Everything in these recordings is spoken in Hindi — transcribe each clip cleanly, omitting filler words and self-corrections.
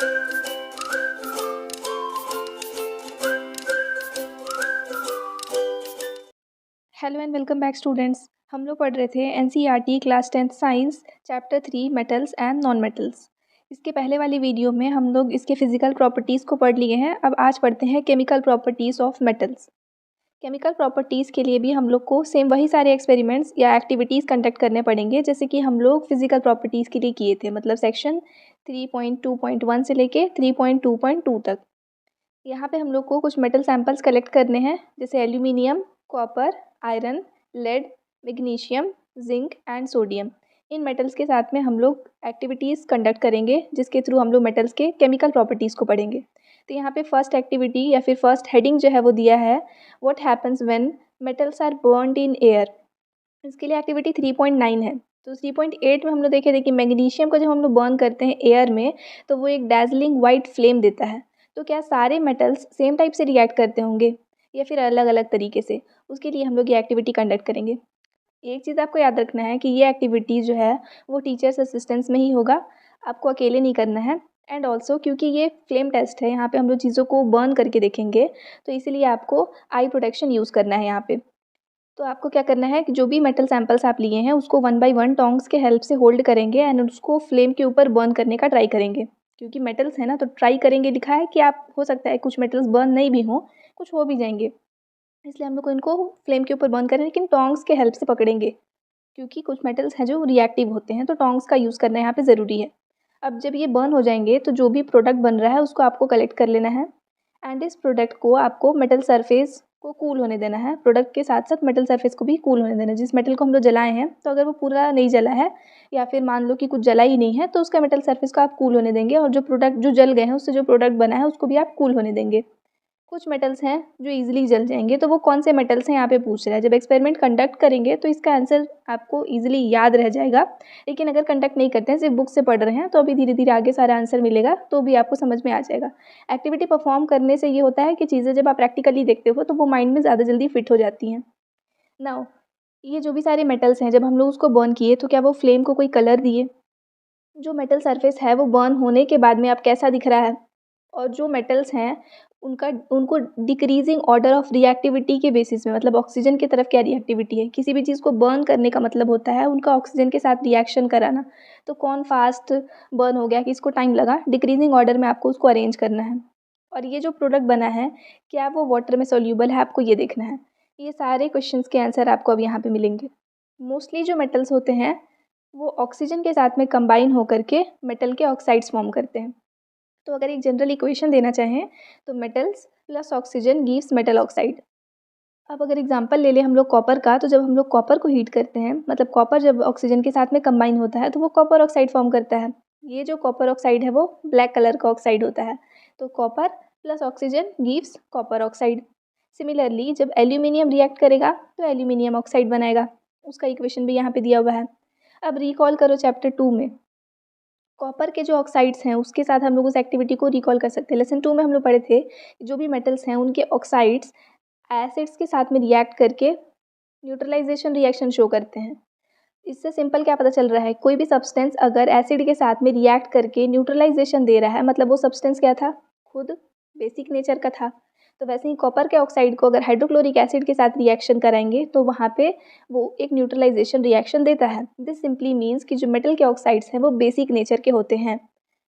Hello and welcome back students. हम लोग पढ़ रहे थे NCERT class 10th science chapter 3 metals and non metals. इसके पहले वाली वीडियो में हम लोग इसके फिजिकल प्रॉपर्टीज़ को पढ़ लिए हैं। अब आज पढ़ते हैं chemical properties of metals. Chemical properties के लिए भी हम लोग को सेम वही सारे एक्सपेरिमेंट्स या एक्टिविटीज़ कंडक्ट करने पड़ेंगे जैसे कि हम लोग फिजिकल प्रॉपर्टीज़ के लिए किए थे, मतलब सेक्शन 3.2.1 से लेके 3.2.2 तक। यहाँ पे हम लोग को कुछ मेटल सैंपल्स कलेक्ट करने हैं जैसे aluminium, copper, iron, lead, magnesium, zinc and sodium. इन मेटल्स के साथ में हम लोग एक्टिविटीज़ कंडक्ट करेंगे जिसके थ्रू हम लोग मेटल्स के केमिकल प्रॉपर्टीज़ को पढ़ेंगे। तो यहाँ पे फर्स्ट एक्टिविटी या फिर फर्स्ट हेडिंग जो है वो दिया है, what happens when metals are burned in air. इसके लिए एक्टिविटी 3.9 है। तो 3.8 में हम लोग देखे थे कि मैग्नीशियम को जब हम लोग बर्न करते हैं एयर में तो वो एक डैजलिंग वाइट फ्लेम देता है। तो क्या सारे मेटल्स सेम टाइप से रिएक्ट करते होंगे या फिर अलग अलग तरीके से, उसके लिए हम लोग ये एक्टिविटी कंडक्ट करेंगे। एक चीज़ आपको याद रखना है कि ये एक्टिविटी जो है वो टीचर्स असिस्टेंस में ही होगा, आपको अकेले नहीं करना है। एंड ऑल्सो क्योंकि ये फ्लेम टेस्ट है, यहाँ पे हम लोग चीज़ों को बर्न करके देखेंगे, तो इसीलिए आपको आई प्रोटेक्शन यूज़ करना है यहाँ पे। तो आपको क्या करना है कि जो भी मेटल सैंपल्स आप लिए हैं उसको 1 बाय 1 टोंग्स के हेल्प से होल्ड करेंगे एंड उसको फ्लेम के ऊपर बर्न करने का ट्राई करेंगे। क्योंकि मेटल्स है ना, तो ट्राई करेंगे लिखा है कि आप हो सकता है कुछ मेटल्स बर्न नहीं भी हों, कुछ हो भी जाएंगे, इसलिए हम लोग को इनको फ्लेम के ऊपर बर्न करें लेकिन टोंग्स के हेल्प से पकड़ेंगे। क्योंकि कुछ मेटल्स हैं जो रिएक्टिव होते हैं, तो टोंग्स का यूज़ करना यहाँ पे ज़रूरी है। अब जब ये बर्न हो जाएंगे तो जो भी प्रोडक्ट बन रहा है उसको आपको कलेक्ट कर लेना है एंड इस प्रोडक्ट को आपको मेटल सरफेस को कूल होने देना है। प्रोडक्ट के साथ साथ मेटल सरफेस को भी कूल होने देना है। जिस मेटल को हम लोग जलाए हैं तो अगर वो पूरा नहीं जला है या फिर मान लो कि कुछ जला ही नहीं है तो उसका मेटल सरफेस को आप कूल होने देंगे, और जो प्रोडक्ट जो जल गए हैं उससे जो प्रोडक्ट बना है उसको भी आप कूल होने देंगे। कुछ मेटल्स हैं जो ईजिली जल जाएंगे, तो वो कौन से मेटल्स हैं यहाँ पे पूछ रहा है। जब एक्सपेरिमेंट कंडक्ट करेंगे तो इसका आंसर आपको ईजिली याद रह जाएगा, लेकिन अगर कंडक्ट नहीं करते हैं, सिर्फ बुक से पढ़ रहे हैं, तो अभी धीरे धीरे आगे सारा आंसर मिलेगा तो भी आपको समझ में आ जाएगा। एक्टिविटी परफॉर्म करने से ये होता है कि चीज़ें जब आप प्रैक्टिकली देखते हो तो वो माइंड में ज़्यादा जल्दी फिट हो जाती हैं। नाउ ये जो भी सारे मेटल्स हैं जब हम लोग उसको बर्न किए तो क्या वो फ्लेम को कोई कलर दिए? जो मेटल सरफेस है वो बर्न होने के बाद में अब कैसा दिख रहा है? और जो मेटल्स हैं उनका उनको डिक्रीजिंग ऑर्डर ऑफ रिएक्टिविटी के बेसिस में, मतलब ऑक्सीजन की तरफ क्या रिएक्टिविटी है। किसी भी चीज़ को बर्न करने का मतलब होता है उनका ऑक्सीजन के साथ रिएक्शन कराना। तो कौन फास्ट बर्न हो गया, किसको टाइम लगा, डिक्रीजिंग ऑर्डर में आपको उसको अरेंज करना है। और ये जो प्रोडक्ट बना है क्या वो वाटर में सोल्यूबल है, आपको ये देखना है। ये सारे क्वेश्चंस के आंसर आपको अब यहाँ पे मिलेंगे। मोस्टली जो मेटल्स होते हैं वो ऑक्सीजन के साथ में कंबाइन होकर के मेटल के ऑक्साइड्स फॉर्म करते हैं। तो अगर एक जनरल इक्वेशन देना चाहें तो metals plus oxygen gives metal oxide. अब अगर एग्जांपल ले लें हम लोग कॉपर का, तो जब हम लोग कॉपर को हीट करते हैं, मतलब कॉपर जब ऑक्सीजन के साथ में कंबाइन होता है तो वो कॉपर ऑक्साइड फॉर्म करता है। ये जो कॉपर ऑक्साइड है वो ब्लैक कलर का ऑक्साइड होता है। तो copper plus oxygen gives copper oxide. Similarly जब एल्यूमिनियम रिएक्ट करेगा तो एल्यूमिनियम ऑक्साइड बनाएगा। उसका इक्वेशन भी यहाँ पे दिया हुआ है। अब रिकॉल करो चैप्टर 2 में कॉपर के जो ऑक्साइड्स हैं उसके साथ हम लोग उस एक्टिविटी को रिकॉल कर सकते हैं। लेसन 2 में हम लोग पढ़े थे जो भी मेटल्स हैं उनके ऑक्साइड्स एसिड्स के साथ में रिएक्ट करके न्यूट्रलाइजेशन रिएक्शन शो करते हैं। इससे सिंपल क्या पता चल रहा है, कोई भी सब्सटेंस अगर एसिड के साथ में रिएक्ट करके न्यूट्रलाइजेशन दे रहा है मतलब वो सब्सटेंस क्या था, खुद बेसिक नेचर का था। तो वैसे ही कॉपर के ऑक्साइड को अगर हाइड्रोक्लोरिक एसिड के साथ रिएक्शन कराएंगे तो वहाँ पे वो एक न्यूट्रलाइजेशन रिएक्शन देता है। दिस सिंपली मीन्स कि जो मेटल के ऑक्साइड्स हैं वो बेसिक नेचर के होते हैं।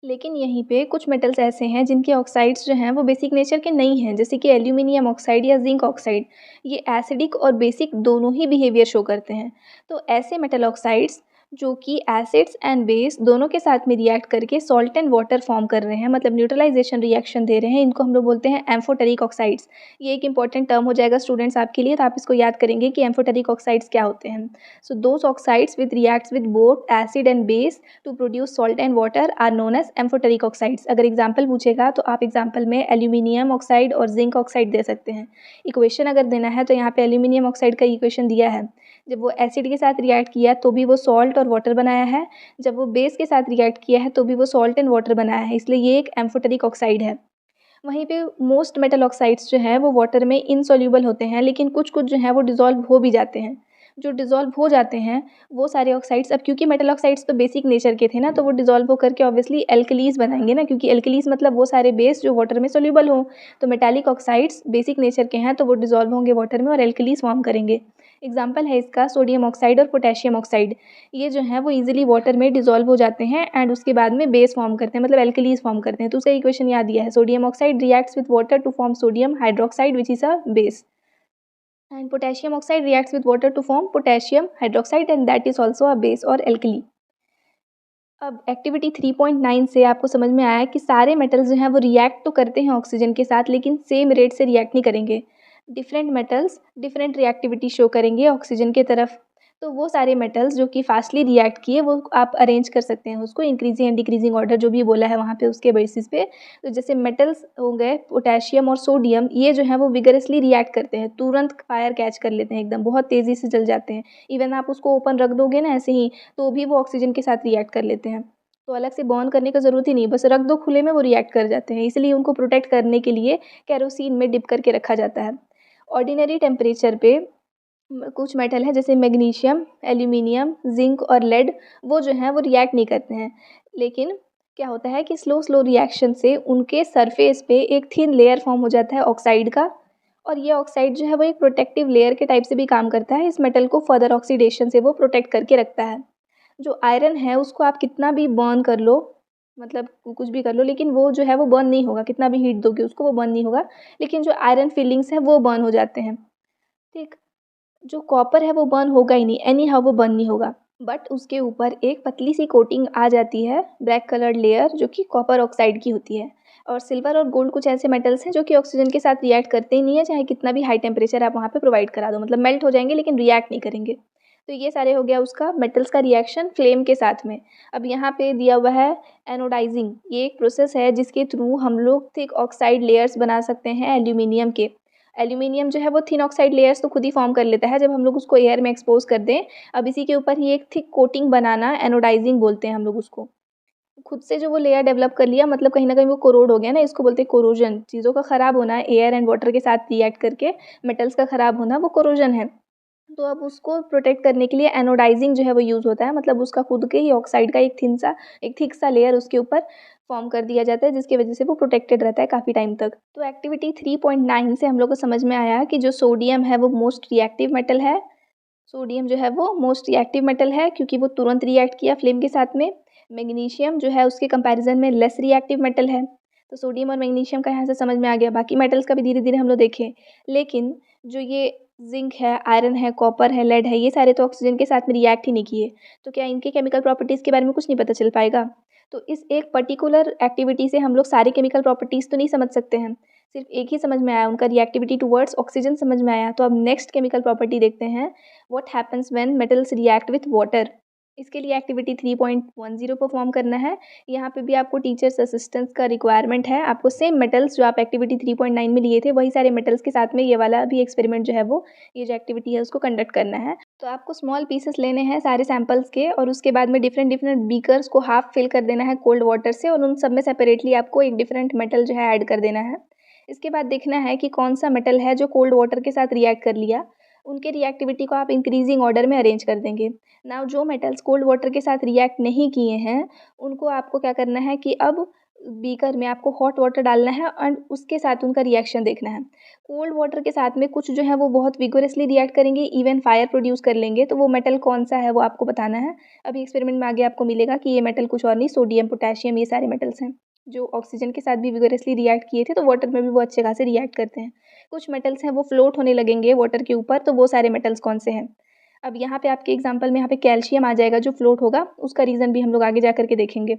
लेकिन यहीं पे कुछ मेटल्स ऐसे हैं जिनके ऑक्साइड्स जो हैं वो बेसिक नेचर के नहीं हैं, जैसे कि एल्यूमिनियम ऑक्साइड या जिंक ऑक्साइड। ये एसिडिक और बेसिक दोनों ही बिहेवियर शो करते हैं। तो ऐसे मेटल ऑक्साइड्स जो कि एसिड्स एंड बेस दोनों के साथ में रिएक्ट करके सॉल्ट एंड वाटर फॉर्म कर रहे हैं, मतलब न्यूट्रलाइजेशन रिएक्शन दे रहे हैं, इनको हम लोग बोलते हैं एम्फोटेरिक ऑक्साइड्स। ये एक इंपॉर्टेंट टर्म हो जाएगा स्टूडेंट्स आपके लिए, तो आप इसको याद करेंगे कि एम्फोटेरिक ऑक्साइड्स क्या होते हैं। So those oxides with reacts with both acid and base to produce salt and water are known as amphoteric oxides. अगर एग्जाम्पल पूछेगा तो आप एग्जाम्पल में एल्यूमिनियम ऑक्साइड और जिंक ऑक्साइड दे सकते हैं। इक्वेशन अगर देना है तो यहाँ पे एल्यूमिनियम ऑक्साइड का इक्वेशन दिया है। जब वो एसिड के साथ रिएक्ट किया तो भी वो सॉल्ट और वाटर बनाया है, जब वो बेस के साथ रिएक्ट किया है तो भी वो सॉल्ट एंड वाटर बनाया है, इसलिए ये एक एम्फोटेरिक ऑक्साइड है। वहीं पे मोस्ट मेटल ऑक्साइड्स जो हैं वो वाटर में इनसॉल्यूबल होते हैं, लेकिन कुछ कुछ जो हैं वो डिज़ोल्व हो भी जाते हैं। जो डिज़ोल्व हो जाते हैं वो सारे ऑक्साइड्स, अब क्योंकि मेटल ऑक्साइड्स तो बेसिक नेचर के थे ना, तो वो डिज़ोल्व होकर के ऑब्वियसली एल्कलीज़ बनाएंगे ना, क्योंकि एल्कलीज़ मतलब वो सारे बेस जो वाटर में सोल्यूबल हों। तो मेटालिक ऑक्साइड्स बेसिक नेचर के हैं तो वो डिज़ोल्व होंगे वाटर में और एल्कलीज़ फॉर्म करेंगे। एग्जाम्पल है इसका सोडियम ऑक्साइड और पोटेशियम ऑक्साइड। ये जो है वो ईजिली वाटर में डिज़ोल्व हो जाते हैं एंड उसके बाद में बेस फॉर्म करते हैं, मतलब एल्कलीज़ फॉर्म करते हैं। तो उसका इक्वेशन याद दिया है, sodium oxide reacts with water to form sodium hydroxide which is a base, and potassium oxide reacts with water to form potassium hydroxide and that is also a base or alkali। अब एक्टिविटी 3.9 से आपको समझ में आया कि सारे मेटल्स जो हैं वो रिएक्ट तो करते हैं ऑक्सीजन के साथ, लेकिन सेम रेट से रिएक्ट नहीं करेंगे। Different metals different reactivity show करेंगे ऑक्सीजन के तरफ। तो वो सारे मेटल्स जो कि फास्टली रिएक्ट किए वो आप अरेंज कर सकते हैं उसको इंक्रीजिंग एंड डिक्रीजिंग ऑर्डर जो भी बोला है वहाँ पे उसके बेसिस पे। तो जैसे मेटल्स हो गए पोटेशियम और सोडियम, ये जो है वो विगरसली रिएक्ट करते हैं, तुरंत फायर कैच कर लेते हैं, एकदम बहुत तेज़ी से जल जाते हैं। इवन आप उसको ओपन रख दोगे ना ऐसे ही तो भी वो ऑक्सीजन के साथ रिएक्ट कर लेते हैं। तो अलग से बर्न करने का ज़रूरत ही नहीं, बस रख दो खुले में वो रिएक्ट कर जाते हैं। इसलिए उनको प्रोटेक्ट करने के लिए केरोसिन में डिप करके रखा जाता है। ऑर्डिनरी टेम्परेचर पे कुछ मेटल है जैसे मैग्नीशियम, एल्यूमिनियम, जिंक और लेड, वो जो हैं वो रिएक्ट नहीं करते हैं। लेकिन क्या होता है कि स्लो स्लो रिएक्शन से उनके सरफेस पे एक थिन लेयर फॉर्म हो जाता है ऑक्साइड का, और ये ऑक्साइड जो है वो एक प्रोटेक्टिव लेयर के टाइप से भी काम करता है। इस मेटल को फर्दर ऑक्सीडेशन से वो प्रोटेक्ट करके रखता है। जो आयरन है उसको आप कितना भी बर्न कर लो, मतलब कुछ भी कर लो, लेकिन वो जो है वो बर्न नहीं होगा, कितना भी हीट दोगे उसको वो बर्न नहीं होगा। लेकिन जो आयरन फिलिंग्स हैं वो बर्न हो जाते हैं। ठीक, जो कॉपर है वो बर्न होगा ही नहीं, एनी हाउ वो बर्न नहीं होगा। बट उसके ऊपर एक पतली सी कोटिंग आ जाती है, ब्लैक कलर्ड लेयर, जो कि कॉपर ऑक्साइड की होती है। और सिल्वर और गोल्ड कुछ ऐसे मेटल्स हैं जो कि ऑक्सीजन के साथ रिएक्ट करते ही नहीं है, चाहे कितना भी हाई टेम्परेचर आप वहाँ पे प्रोवाइड करा दो, मतलब मेल्ट हो जाएंगे लेकिन रिएक्ट नहीं करेंगे। तो ये सारे हो गया उसका मेटल्स का रिएक्शन फ्लेम के साथ में। अब यहाँ पे दिया हुआ है एनोडाइजिंग, ये एक प्रोसेस है जिसके थ्रू हम लोग थिक ऑक्साइड लेयर्स बना सकते हैं एल्यूमिनियम के। एल्यूमिनियम जो है वो थिन ऑक्साइड लेयर्स तो खुद ही फॉर्म कर लेता है जब हम लोग उसको एयर में एक्सपोज कर दें। अब इसी के ऊपर ही एक थिक कोटिंग बनाना एनोडाइजिंग बोलते हैं हम लोग उसको। खुद से जो वो लेयर डेवलप कर लिया, मतलब कहीं ना कहीं वो कोरोड हो गया ना, इसको बोलते हैं कोरोजन। चीज़ों का ख़राब होना, एयर एंड वाटर के साथ रिएक्ट करके मेटल्स का ख़राब होना, वो कोरोजन है। तो अब उसको प्रोटेक्ट करने के लिए एनोडाइजिंग जो है वो यूज़ होता है, मतलब उसका खुद के ही ऑक्साइड का एक थिक सा लेयर उसके ऊपर फॉर्म कर दिया जाता है, जिसकी वजह से वो प्रोटेक्टेड रहता है काफ़ी टाइम तक। तो एक्टिविटी 3.9 से हम लोग को समझ में आया कि जो सोडियम है वो मोस्ट रिएक्टिव मेटल है। सोडियम जो है वो मोस्ट रिएक्टिव मेटल है क्योंकि वो तुरंत रिएक्ट किया फ्लेम के साथ में। मैग्नीशियम जो है उसके कंपैरिजन में लेस रिएक्टिव मेटल है। तो सोडियम और मैग्नीशियम का यहाँ से समझ में आ गया, बाकी मेटल्स का भी धीरे धीरे हम लोग देखें। लेकिन जो ये जिंक है, आयरन है, कॉपर है, लेड है, ये सारे तो ऑक्सीजन के साथ में रिएक्ट ही नहीं किए, तो क्या इनके केमिकल प्रॉपर्टीज़ के बारे में कुछ नहीं पता चल पाएगा? तो इस एक पर्टिकुलर एक्टिविटी से हम लोग सारी केमिकल प्रॉपर्टीज़ तो नहीं समझ सकते हैं, सिर्फ एक ही समझ में आया, उनका रिएक्टिविटी टुवर्ड्स ऑक्सीजन समझ में आया। तो अब नेक्स्ट केमिकल प्रॉपर्टी देखते हैं, what happens when metals react with water. इसके लिए एक्टिविटी 3.10 परफॉर्म करना है। यहाँ पे भी आपको टीचर्स असिस्टेंस का रिक्वायरमेंट है। आपको सेम मेटल्स जो आप एक्टिविटी 3.9 में लिए थे वही सारे मेटल्स के साथ में ये वाला भी एक्सपेरिमेंट जो है वो, ये जो एक्टिविटी है उसको कंडक्ट करना है। तो आपको स्मॉल पीसेस लेने हैं सारे सैम्पल्स के, और उसके बाद में डिफरेंट डिफरेंट बीकर्स को हाफ फिल कर देना है कोल्ड वाटर से, और उन सब में सेपरेटली आपको एक डिफरेंट मेटल जो है ऐड कर देना है। इसके बाद देखना है कि कौन सा मेटल है जो कोल्ड वाटर के साथ रिएक्ट कर लिया, उनके रिएक्टिविटी को आप इंक्रीजिंग ऑर्डर में अरेंज कर देंगे। नाउ जो मेटल्स कोल्ड वाटर के साथ रिएक्ट नहीं किए हैं उनको आपको क्या करना है कि अब बीकर में आपको हॉट वाटर डालना है एंड उसके साथ उनका रिएक्शन देखना है। कोल्ड वाटर के साथ में कुछ जो है वो बहुत विगोरसली रिएक्ट करेंगे, इवन फायर प्रोड्यूस कर लेंगे, तो वो मेटल कौन सा है वो आपको बताना है। अभी एक्सपेरिमेंट में आगे आपको मिलेगा कि ये मेटल कुछ और नहीं, सोडियम, पोटेशियम, ये सारे मेटल्स हैं जो ऑक्सीजन के साथ भी विगोरसली रिएक्ट किए थे, तो वाटर में भी वो अच्छे खासे रिएक्ट करते हैं। कुछ मेटल्स हैं वो फ्लोट होने लगेंगे वाटर के ऊपर, तो वो सारे मेटल्स कौन से हैं। अब यहाँ पे आपके एग्जाम्पल में यहाँ पे कैल्शियम आ जाएगा जो फ्लोट होगा, उसका रीज़न भी हम लोग आगे जा करके देखेंगे।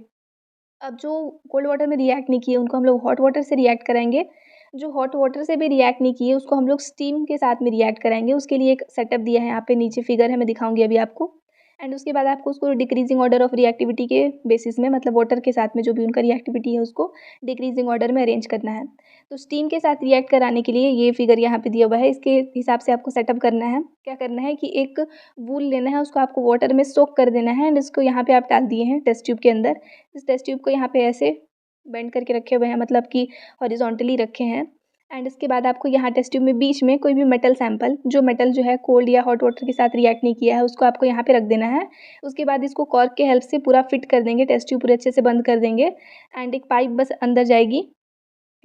अब जो कोल्ड वाटर में रिएक्ट नहीं किए उनको हम लोग हॉट वाटर से रिएक्ट कराएंगे। जो हॉट वाटर से भी रिएक्ट नहीं किए उसको हम लोग स्टीम के साथ में रिएक्ट कराएंगे। उसके लिए एक सेटअप दिया है, यहाँ पे नीचे फिगर है, मैं दिखाऊंगी अभी आपको। एंड उसके बाद आपको उसको डिक्रीजिंग ऑर्डर ऑफ रिएक्टिविटी के बेसिस में, मतलब वाटर के साथ में जो भी उनका रिएक्टिविटी है उसको डिक्रीजिंग ऑर्डर में अरेंज करना है। तो स्टीम के साथ रिएक्ट कराने के लिए ये फिगर यहाँ पे दिया हुआ है, इसके हिसाब से आपको सेटअप करना है। क्या करना है कि एक वूल लेना है, उसको आपको वाटर में सोक कर देना है एंड इसको यहाँ पे आप डाल दिए हैं टेस्ट ट्यूब के अंदर। इस टेस्ट ट्यूब को यहाँ पे ऐसे बेंड करके रखे हुए हैं, मतलब कि हॉरिजॉन्टली रखे हैं। एंड इसके बाद आपको यहाँ टेस्ट ट्यूब में बीच में कोई भी मेटल सैंपल, जो मेटल जो है कोल्ड या हॉट वाटर के साथ रिएक्ट नहीं किया है, उसको आपको यहाँ पे रख देना है। उसके बाद इसको कॉर्क के हेल्प से पूरा फिट कर देंगे, टेस्ट ट्यूब पूरे अच्छे से बंद कर देंगे एंड एक पाइप बस अंदर जाएगी,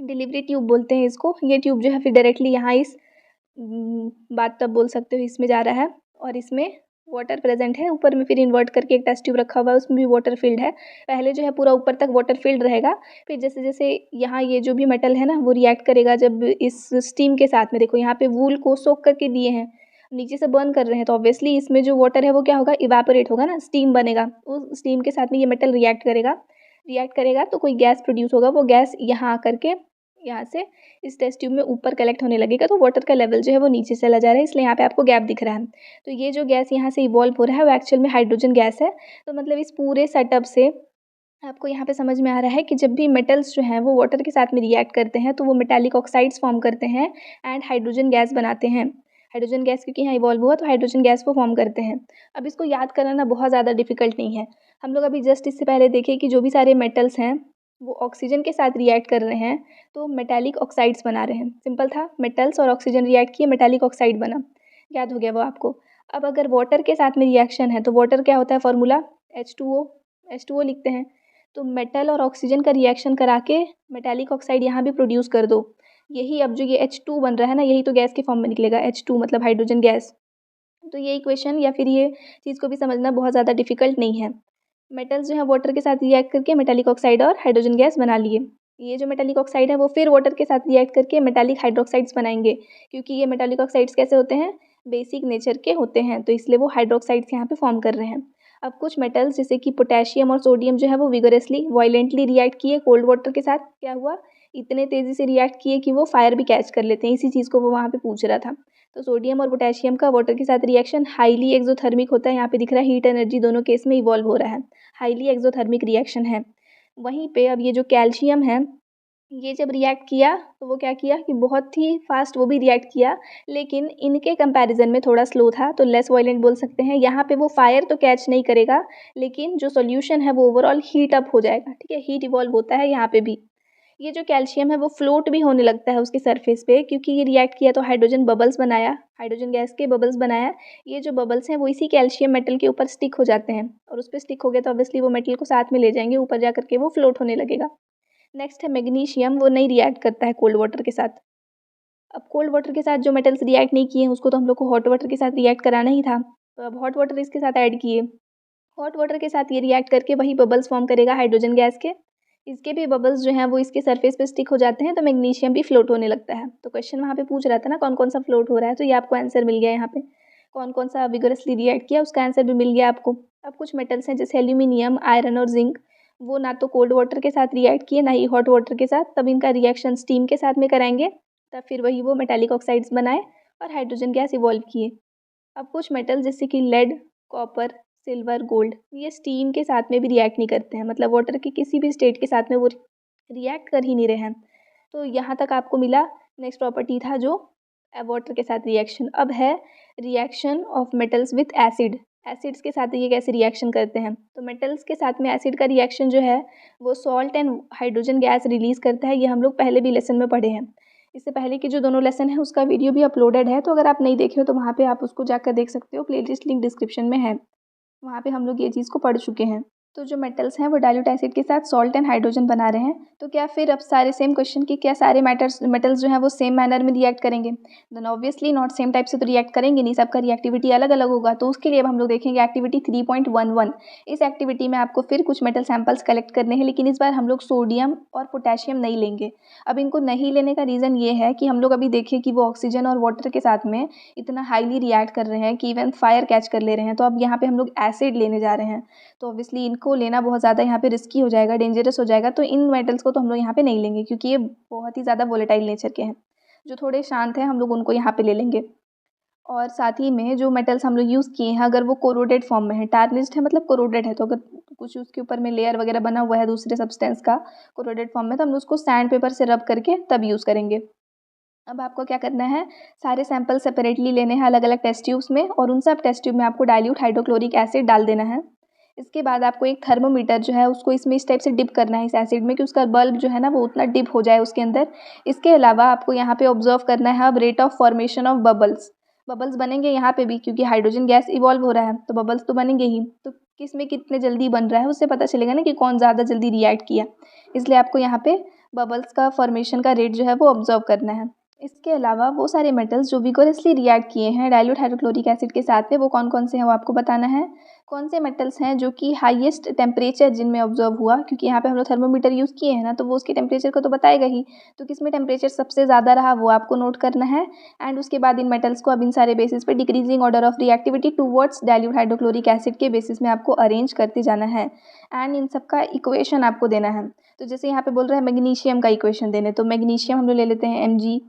डिलीवरी ट्यूब बोलते हैं इसको। ये ट्यूब जो है फिर डायरेक्टली यहाँ इस बात तब बोल सकते हो इसमें जा रहा है और इसमें वाटर प्रेजेंट है। ऊपर में फिर इन्वर्ट करके एक टेस्ट ट्यूब रखा हुआ है, उसमें भी वाटर फिल्ड है। पहले जो है पूरा ऊपर तक वाटर फिल्ड रहेगा, फिर जैसे जैसे यहाँ ये जो भी मेटल है ना वो रिएक्ट करेगा जब इस स्टीम के साथ में। देखो यहाँ पे वूल को सोक करके दिए हैं, नीचे से बर्न कर रहे हैं, तो ऑब्वियसली इसमें जो वाटर है वो क्या होगा, इवापोरेट होगा ना, स्टीम बनेगा। उस स्टीम के साथ में ये मेटल रिएक्ट करेगा तो कोई गैस प्रोड्यूस होगा, वो गैस यहाँ आकर के यहाँ से इस टेस्ट ट्यूब में ऊपर कलेक्ट होने लगेगा, तो वाटर का लेवल जो है वो नीचे चला जा रहा है, इसलिए यहाँ पे आपको गैप दिख रहा है। तो ये जो गैस यहाँ से इवॉल्व हो रहा है वो एक्चुअल में हाइड्रोजन गैस है। तो मतलब इस पूरे सेटअप से आपको यहाँ पे समझ में आ रहा है कि जब भी मेटल्स जो हैं वो वाटर के साथ में रिएक्ट करते हैं तो वो मेटालिक ऑक्साइड्स फॉर्म करते हैं एंड हाइड्रोजन गैस बनाते हैं। हाइड्रोजन गैस क्योंकि यहाँ इवॉल्व हुआ तो हाइड्रोजन गैस को फॉर्म करते हैं। अब इसको याद कराना बहुत ज़्यादा डिफिकल्ट नहीं है। हम लोग अभी जस्ट इससे पहले देखें कि जो भी सारे मेटल्स हैं वो ऑक्सीजन के साथ रिएक्ट कर रहे हैं तो मेटालिक ऑक्साइड्स बना रहे हैं। सिंपल था, मेटल्स और ऑक्सीजन रिएक्ट किए, मेटालिक ऑक्साइड बना, याद हो गया वो आपको। अब अगर वाटर के साथ में रिएक्शन है तो वाटर क्या होता है, फॉर्मूला H2O लिखते हैं। तो मेटल और ऑक्सीजन का रिएक्शन करा के मेटालिक ऑक्साइड यहाँ भी प्रोड्यूस कर दो। यही अब जो ये H2 बन रहा है ना, यही तो गैस के फॉर्म में निकलेगा, H2 मतलब हाइड्रोजन गैस। तो ये इक्वेशन या फिर ये चीज़ को भी समझना बहुत ज़्यादा डिफिकल्ट नहीं है। मेटल्स जो है वाटर के साथ रिएक्ट करके मेटालिक ऑक्साइड और हाइड्रोजन गैस बना लिए। ये जो मेटालिक ऑक्साइड है वो फिर वाटर के साथ रिएक्ट करके मेटालिक हाइड्रोक्साइड्स बनाएंगे, क्योंकि ये मेटालिक ऑक्साइड्स कैसे होते हैं, बेसिक नेचर के होते हैं, तो इसलिए वो हाइड्रोक्साइड्स यहाँ पे फॉर्म कर रहे हैं। अब कुछ मेटल्स जैसे कि पोटेशियम और सोडियम जो है वो विगोरसली वायलेंटली रिएक्ट किए कोल्ड वाटर के साथ। क्या हुआ, इतने तेज़ी से रिएक्ट किए कि वो फायर भी कैच कर लेते हैं। इसी चीज़ को वो वहाँ पे पूछ रहा था। तो सोडियम और पोटेशियम का वाटर के साथ रिएक्शन हाईली एक्सोथर्मिक होता है। यहाँ पे दिख रहा है हीट एनर्जी दोनों केस में इवॉल्व हो रहा है, हाईली एक्सोथर्मिक रिएक्शन है। वहीं पे अब ये जो कैल्शियम है, ये जब रिएक्ट किया तो वो क्या किया कि बहुत ही फास्ट वो भी रिएक्ट किया, लेकिन इनके कंपैरिजन में थोड़ा स्लो था, तो लेस वायलेंट बोल सकते हैं। यहाँ पे वो फायर तो कैच नहीं करेगा, लेकिन जो सॉल्यूशन है वो ओवरऑल हीट अप हो जाएगा। ठीक है, हीट इवॉल्व होता है यहाँ पे भी। ये जो कैल्शियम है वो फ्लोट भी होने लगता है उसके सरफेस पे, क्योंकि ये रिएक्ट किया तो हाइड्रोजन बबल्स बनाया, हाइड्रोजन गैस के बबल्स बनाया। ये जो बबल्स हैं वो इसी कैल्शियम मेटल के ऊपर स्टिक हो जाते हैं, और उस पर स्टिक हो गए तो ऑब्वियसली वो मेटल को साथ में ले जाएंगे, ऊपर जा करके वो फ्लोट होने लगेगा। नेक्स्ट है मैग्नीशियम, वो नहीं रिएक्ट करता है कोल्ड वाटर के साथ। अब कोल्ड वाटर के साथ जो मेटल्स रिएक्ट नहीं किए हैं उसको तो हम लोग को हॉट वाटर के साथ रिएक्ट कराना ही था, तो अब हॉट वाटर इसके साथ ऐड किए। हॉट वाटर के साथ ये रिएक्ट करके वही बबल्स फॉर्म करेगा हाइड्रोजन गैस के। इसके भी बबल्स जो हैं वो इसके सरफेस पे स्टिक हो जाते हैं, तो मैग्नीशियम भी फ्लोट होने लगता है। तो क्वेश्चन वहाँ पे पूछ रहा था ना कौन कौन सा फ्लोट हो रहा है, तो ये आपको आंसर मिल गया। यहाँ पे कौन कौन सा विगरसली रिएक्ट किया उसका आंसर भी मिल गया आपको। अब कुछ मेटल्स हैं जैसे एल्यूमिनियम, आयरन और जिंक, वो ना तो कोल्ड वाटर के साथ रिएक्ट किए ना ही हॉट वाटर के साथ, तब इनका रिएक्शन स्टीम के साथ में कराएंगे, तब फिर वही वो मेटालिक ऑक्साइड्स बनाए और हाइड्रोजन गैस इवॉल्व किए। अब कुछ मेटल जैसे कि लेड, कॉपर, सिल्वर, गोल्ड, ये स्टीम के साथ में भी रिएक्ट नहीं करते हैं, मतलब वाटर के किसी भी स्टेट के साथ में वो रिएक्ट कर ही नहीं रहे हैं। तो यहाँ तक आपको मिला। नेक्स्ट प्रॉपर्टी था जो वाटर के साथ रिएक्शन। अब है reaction of metals with acid. Acids के साथ ये कैसे रिएक्शन करते हैं, तो मेटल्स के साथ में एसिड का रिएक्शन जो है वो salt and hydrogen gas release करता है। ये हम लोग पहले भी लेसन में पढ़े हैं। इससे पहले के जो दोनों लेसन है उसका वीडियो भी अपलोडेड है, तो अगर आप नहीं देखे हो तो वहाँ पे आप उसको जाकर देख सकते हो, प्लेलिस्ट लिंक डिस्क्रिप्शन में है, वहाँ पे हम लोग ये चीज़ को पढ़ चुके हैं। तो जो मेटल्स हैं वो डाइल्यूट एसिड के साथ सॉल्ट एंड हाइड्रोजन बना रहे हैं। तो क्या फिर अब सारे सेम क्वेश्चन की, क्या सारे मेटल्स जो हैं वो सेम मैनर में रिएक्ट करेंगे, then obviously not, same type से तो रिएक्ट करेंगे नहीं, सबका रिएक्टिविटी अलग अलग होगा। तो उसके लिए अब हम लोग देखेंगे एक्टिविटी 3.11। इस एक्टिविटी में आपको फिर कुछ मेटल सैंपल्स कलेक्ट करने हैं, लेकिन इस बार हम लोग सोडियम और पोटेशियम नहीं लेंगे। अब इनको नहीं लेने का रीज़न ये है कि हम लोग अभी देखें कि वो ऑक्सीजन और वाटर के साथ में इतना हाईली रिएक्ट कर रहे हैं कि इवन फायर कैच कर ले रहे हैं। तो अब यहाँ पे हम लोग एसिड लेने जा रहे हैं, तो ऑब्वियसली इनको लेना बहुत ज़्यादा यहाँ पे रिस्की हो जाएगा, डेंजरस हो जाएगा। तो इन मेटल्स को तो हम लोग यहाँ पे नहीं लेंगे, क्योंकि ये बहुत ही ज़्यादा वोलेटाइल नेचर के हैं। जो थोड़े शांत हैं हम लोग उनको यहाँ पे ले लेंगे। और साथ ही में जो मेटल्स हम लोग यूज़ किए हैं, अगर वो कोरोडेड फॉर्म में है, टार्निश्ड है मतलब कोरोडेड है, तो अगर कुछ उसके ऊपर में लेयर वगैरह बना हुआ है दूसरे सब्सटेंस का कोरोडेड फॉर्म में, तो हम उसको सैंड पेपर से रब करके तब यूज़ करेंगे। अब आपको क्या करना है, सारे सैंपल सेपरेटली लेने हैं अलग अलग टेस्ट ट्यूब्स में, और उन सब टेस्ट ट्यूब में आपको डाइल्यूट हाइड्रोक्लोरिक एसिड डाल देना है। इसके बाद आपको एक थर्मोमीटर जो है उसको इसमें इस टाइप से डिप करना है इस एसिड में कि उसका बल्ब जो है ना वो उतना डिप हो जाए उसके अंदर। इसके अलावा आपको यहाँ पे ऑब्जर्व करना है अब rate of formation of bubbles. Bubbles बनेंगे यहाँ पे भी क्योंकि हाइड्रोजन गैस इवॉल्व हो रहा है तो बबल्स तो बनेंगे ही। तो किस में कितने जल्दी बन रहा है उससे पता चलेगा ना कि कौन ज़्यादा जल्दी रिएक्ट किया। इसलिए आपको यहाँ पे बबल्स का फॉर्मेशन का रेट जो है वो ऑब्जर्व करना है। इसके अलावा वो सारे मेटल्स जो विगोरसली रिएक्ट किए हैं डाइल्यूट हाइड्रोक्लोरिक एसिड के साथ में वो कौन कौन से हैं वो आपको बताना है। कौन से मेटल्स हैं जो कि हाईएस्ट टेम्परेचर जिनमें ऑब्जर्व हुआ, क्योंकि यहाँ पे हम लोग थर्मोमीटर यूज़ किए हैं ना तो वो उसके टेम्परेचर को तो बताएगा ही। तो किसमें टेम्परेचर सबसे ज़्यादा रहा वो आपको नोट करना है। एंड उसके बाद इन मेटल्स को अब इन सारे बेसिस पे decreasing order of reactivity towards dilute hydrochloric acid के बेसिस में आपको अरेंज करते जाना है। एंड इन सब का इक्वेशन आपको देना है। तो जैसे यहाँ पे बोल रहा है मैग्नीशियम का इक्वेशन देने, तो मैग्नीशियम हम लोग ले लेते हैं Mg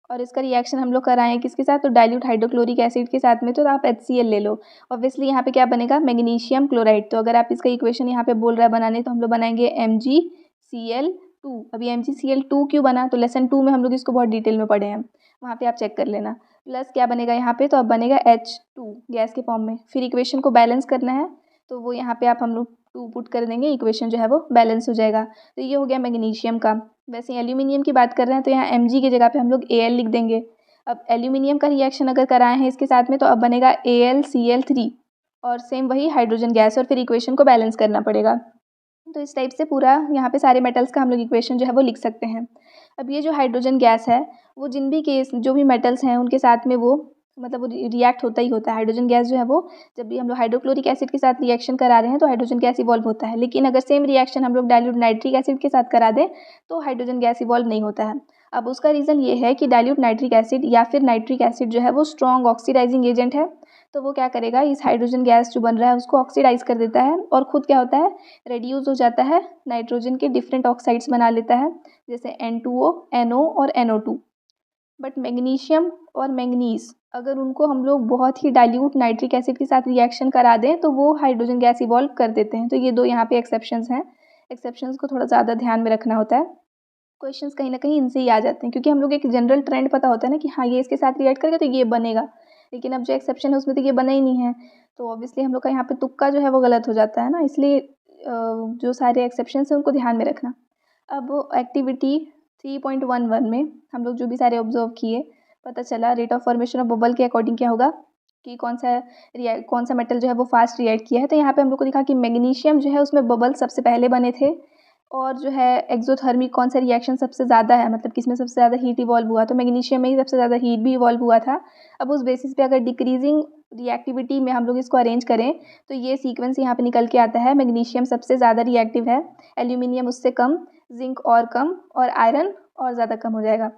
और इसका रिएक्शन हम लोग कराएं किसके साथ, तो डाइल्यूट हाइड्रोक्लोरिक एसिड के साथ में, तो आप HCl ले लो। ऑब्वियसली यहाँ पे क्या बनेगा, मैग्नीशियम क्लोराइड। तो अगर आप इसका इक्वेशन यहाँ पे बोल रहा है बनाने तो हम लोग बनाएंगे MgCl2। अभी MgCl2 क्यों बना, तो लेसन 2 में हम लोग इसको बहुत डिटेल में पढ़े हैं, वहाँ पे आप चेक कर लेना। प्लस क्या बनेगा यहाँ पे, तो अब बनेगा H2 गैस के फॉर्म में। फिर इक्वेशन को बैलेंस करना है तो वो यहाँ पे आप हम लोग 2 पुट कर देंगे, इक्वेशन जो है वो बैलेंस हो जाएगा। तो ये हो गया मैग्नीशियम का। वैसे एल्यूमिनियम की बात कर रहे हैं तो यहाँ Mg की जगह पे हम लोग Al लिख देंगे। अब एल्यूमिनियम का रिएक्शन अगर कराए हैं इसके साथ में तो अब बनेगा AlCl3 और सेम वही हाइड्रोजन गैस, और फिर इक्वेशन को बैलेंस करना पड़ेगा। तो इस टाइप से पूरा यहाँ पे सारे मेटल्स का हम लोग इक्वेशन जो है वो लिख सकते हैं। अब ये जो हाइड्रोजन गैस है वो जिन भी केस जो भी मेटल्स हैं उनके साथ में वो मतलब वो रिएक्ट होता ही होता है। हाइड्रोजन गैस जो है वो जब भी हम लोग हाइड्रोक्लोरिक एसिड के साथ रिएक्शन करा रहे हैं तो हाइड्रोजन गैस इवॉल्व होता है, लेकिन अगर सेम रिएक्शन हम लोग डाइल्यूट नाइट्रिक एसिड के साथ करा दें तो हाइड्रोजन गैस इवॉल्व नहीं होता है। अब उसका रीज़न ये है कि डाइल्यूट नाइट्रिक एसिड या फिर नाइट्रिक एसिड जो है वो स्ट्रॉन्ग ऑक्सीडाइजिंग एजेंट है। तो वो क्या करेगा, इस हाइड्रोजन गैस जो बन रहा है उसको ऑक्सीडाइज कर देता है और खुद क्या होता है, रेड्यूस हो जाता है, नाइट्रोजन के डिफरेंट ऑक्साइड्स बना लेता है जैसे N2O, NO और NO2। बट मैग्नीशियम और मैंगनीज अगर उनको हम लोग बहुत ही डाइल्यूट नाइट्रिक एसिड के साथ रिएक्शन करा दें तो वो हाइड्रोजन गैस इवॉल्व कर देते हैं। तो ये दो यहाँ पे एक्सेप्शंस हैं। एक्सेप्शंस को थोड़ा ज़्यादा ध्यान में रखना होता है। क्वेश्चंस कहीं ना कहीं इनसे ही आ जाते हैं क्योंकि हम लोग एक जनरल ट्रेंड पता होता है ना कि हाँ ये इसके साथ रिएक्ट करेगा तो ये बनेगा, लेकिन अब जो एक्सेप्शन है उसमें तो ये बना ही नहीं है। तो ऑब्वियसली हम लोग का यहाँ पे तुक्का जो है वो गलत हो जाता है ना, इसलिए जो सारे एक्सेप्शंस हैं उनको ध्यान में रखना। अब एक्टिविटी 3.11 में हम लोग जो भी सारे ऑब्जर्व किए पता चला rate of formation of bubble के अकॉर्डिंग क्या होगा कि कौन सा मेटल जो है वो फास्ट रिएक्ट किया है। तो यहाँ पे हम लोग को दिखा कि मैग्नीशियम जो है उसमें बबल सबसे पहले बने थे, और जो है एक्सोथर्मिक कौन सा रिएक्शन सबसे ज़्यादा है, मतलब किसमें सबसे ज़्यादा हीट इवॉल्व हुआ, तो मैग्नीशियम में ही सबसे ज़्यादा हीट भी इवॉल्व हुआ था। अब उस बेसिस पे अगर डिक्रीजिंग रिएक्टिविटी में हम लोग इसको अरेंज करें तो ये सीक्वेंस यहाँ पे निकल के आता है। मैग्नीशियम सबसे ज़्यादा रिएक्टिव है, एल्यूमिनियम उससे कम, जिंक और कम, और आयरन और ज़्यादा कम हो जाएगा।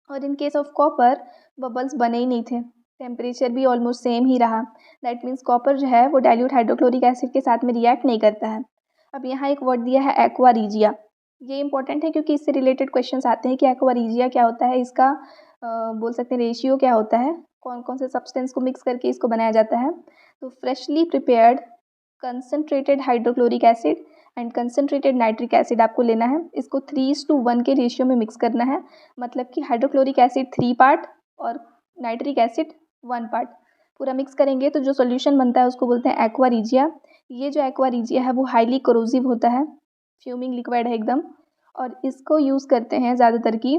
और in case of copper bubbles बने ही नहीं थे, टेम्परेचर भी ऑलमोस्ट सेम ही रहा। दैट मीन्स कॉपर जो है वो डाइल्यूट हाइड्रोक्लोरिक एसिड के साथ में रिएक्ट नहीं करता है। अब यहाँ एक वर्ड दिया है एक्वा रीजिया, ये इंपॉर्टेंट है क्योंकि इससे रिलेटेड क्वेश्चंस आते हैं कि एक्वा रीजिया क्या होता है, इसका बोल सकते हैं रेशियो क्या होता है, कौन कौन से सब्सटेंस को मिक्स करके इसको बनाया जाता है। तो freshly prepared concentrated hydrochloric acid and concentrated nitric acid आपको लेना है, इसको 3:1 के रेशियो में मिक्स करना है। मतलब कि हाइड्रोक्लोरिक एसिड 3 पार्ट और नाइट्रिक एसिड 1 पार्ट पूरा मिक्स करेंगे तो जो सॉल्यूशन बनता है उसको बोलते हैं एक्वा रीजिया। ये जो एक्वा रीजिया है वो हाईली कोरोसिव होता है, फ्यूमिंग लिक्विड है एकदम, और इसको यूज़ करते हैं ज़्यादातर की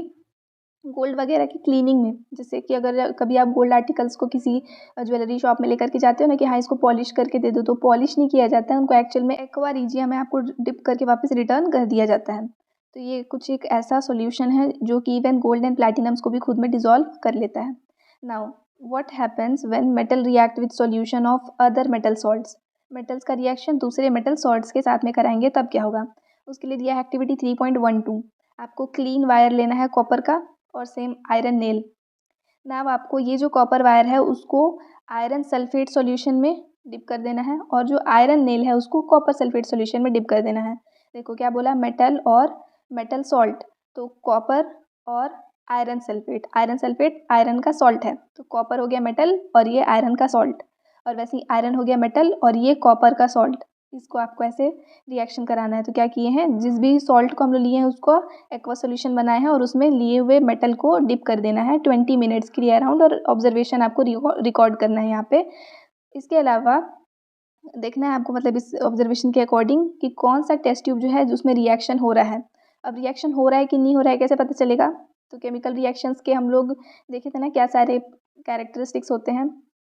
गोल्ड वगैरह की क्लीनिंग में। जैसे कि अगर कभी आप गोल्ड आर्टिकल्स को किसी ज्वेलरी शॉप में लेकर के जाते हो ना कि हाँ इसको पॉलिश करके दे दो, तो पॉलिश नहीं किया जाता है उनको, एक्चुअल में एक्वा रीजिया में आपको डिप करके वापस रिटर्न कर दिया जाता है। तो ये कुछ एक ऐसा सॉल्यूशन है जो कि इवन गोल्ड एंड प्लैटिनम्स को भी खुद में डिजॉल्व कर लेता है। Now what happens when metal react with solution of other metal salts, metals का रिएक्शन दूसरे मेटल सॉल्ट्स के साथ में कराएंगे तब क्या होगा। उसके लिए दिया है एक्टिविटी 3.12, आपको क्लीन वायर लेना है कॉपर का और सेम आयरन नेल। नाउ आपको ये जो कॉपर वायर है उसको आयरन सल्फेट सॉल्यूशन में डिप कर देना है और जो आयरन नेल है उसको कॉपर सल्फेट सॉल्यूशन में डिप कर देना है। देखो क्या बोला, मेटल और मेटल सॉल्ट, तो कॉपर और आयरन सल्फेट आयरन का सॉल्ट है, तो कॉपर हो गया मेटल और ये आयरन का सॉल्ट, और वैसे ही आयरन हो गया मेटल और ये कॉपर का सॉल्ट। इसको आपको ऐसे रिएक्शन कराना है। तो क्या किए हैं, जिस भी सॉल्ट को हम लोग लिए हैं उसको एक्वा सोल्यूशन बनाए हैं और उसमें लिए हुए मेटल को डिप कर देना है 20 मिनट्स के लिए अराउंड, और ऑब्जर्वेशन आपको रिकॉर्ड करना है यहाँ पे। इसके अलावा देखना है आपको, मतलब इस ऑब्जर्वेशन के अकॉर्डिंग कि कौन सा टेस्ट ट्यूब जो है जिसमें रिएक्शन हो रहा है। अब रिएक्शन हो रहा है कि नहीं हो रहा है कैसे पता चलेगा? तो केमिकल रिएक्शंस के हम लोग देखे थे ना क्या सारे कैरेक्टरिस्टिक्स होते हैं।